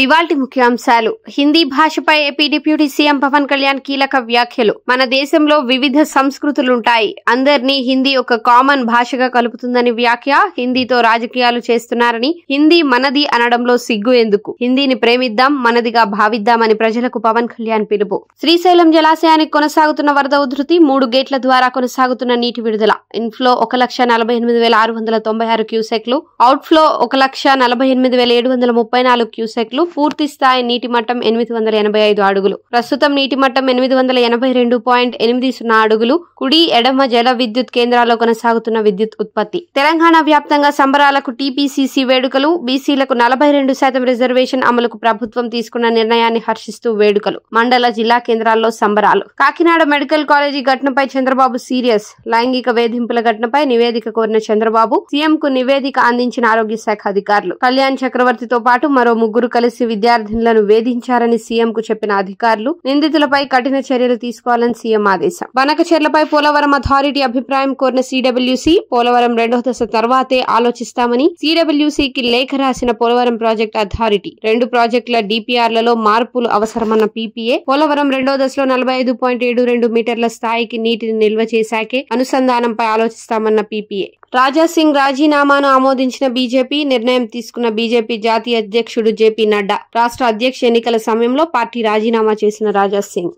ఇవాల్టి ముఖ్యాంశాలు. హిందీ భాషపై AP deputy CM Pawan Kalyan కీలక వ్యాఖ్యలు. మన దేశంలో వివిధ సంస్కృతులుంటాయి, అందరినీ హిందీ ఒక కామన్ భాషగా కలుపుతుందని వ్యాఖ్య. హిందీతో రాజకీయాలు చేస్తున్నారని, హిందీ మనది అనడంలో సిగ్గు ఎందుకు, హిందీని ప్రేమిద్దాం, మనదిగా భావిద్దామని ప్రజలకు పవన్ కళ్యాణ్ పిలుపు. శ్రీశైలం జలాశయానికి కొనసాగుతున్న వరద ఉధృతి, 3 గేట్ల ద్వారా కొనసాగుతున్న నీటి విడుదల. ఇన్ఫ్లో 1,48,696 క్యూసెక్లు, అవుట్ఫ్లో 1,48,734 క్యూసెక్లు. పూర్తి స్థాయి నీటి మట్టం 885 అడుగులు. ప్రస్తుతం నీటి మట్టం 882.80 అడుగులు. కుడి ఎడమ జల విద్యుత్ కేంద్రాల్లో కొనసాగుతున్న విద్యుత్ ఉత్పత్తి. తెలంగాణ వ్యాప్తంగా సంబరాలకు టీపీసీసీ వేడుకలు. బీసీలకు 42% రిజర్వేషన్ అమలుకు ప్రభుత్వం తీసుకున్న నిర్ణయాన్ని హర్షిస్తూ వేడుకలు. మండల జిల్లా కేంద్రాల్లో సంబరాలు. కాకినాడ మెడికల్ కాలేజీ ఘటనపై చంద్రబాబు సీరియస్. లైంగిక వేధింపుల ఘటనపై నివేదిక కోరిన చంద్రబాబు, సీఎంకు నివేదిక అందించిన ఆరోగ్య శాఖ అధికారులు. కళ్యాణ్ చక్రవర్తితో పాటు మరో 3 కలిసి విద్యార్థినులను వేధించారని సీఎంకు చెప్పిన అధికారులు. నిందితులపై కఠిన చర్యలు తీసుకోవాలని సీఎం ఆదేశం. బనకచెర్లపై పోలవరం అథారిటీ అభిప్రాయం కోరిన సీడబ్ల్యూసీ, పోలవరం 2వ దశ తర్వాతే ఆలోచిస్తామని సీడబ్ల్యూసీకి లేఖ రాసిన పోలవరం ప్రాజెక్టు అథారిటీ. 2 ప్రాజెక్టుల డీపీఆర్లలో మార్పులు అవసరమన్న పీపీఏ. పోలవరం 2వ దశలో 45.72 మీటర్ల స్థాయికి నీటిని నిల్వ చేశాకే అనుసంధానంపై ఆలోచిస్తామన్న పీపీఏ. రాజాసింగ్ రాజీనామాను ఆమోదించిన బీజేపీ. నిర్ణయం తీసుకున్న బీజేపీ జాతీయ అధ్యక్షుడు జేపీ నడ్డా. రాష్ట్ర అధ్యక్ష ఎన్నికల సమయంలో పార్టీ రాజీనామా చేసిన రాజాసింగ్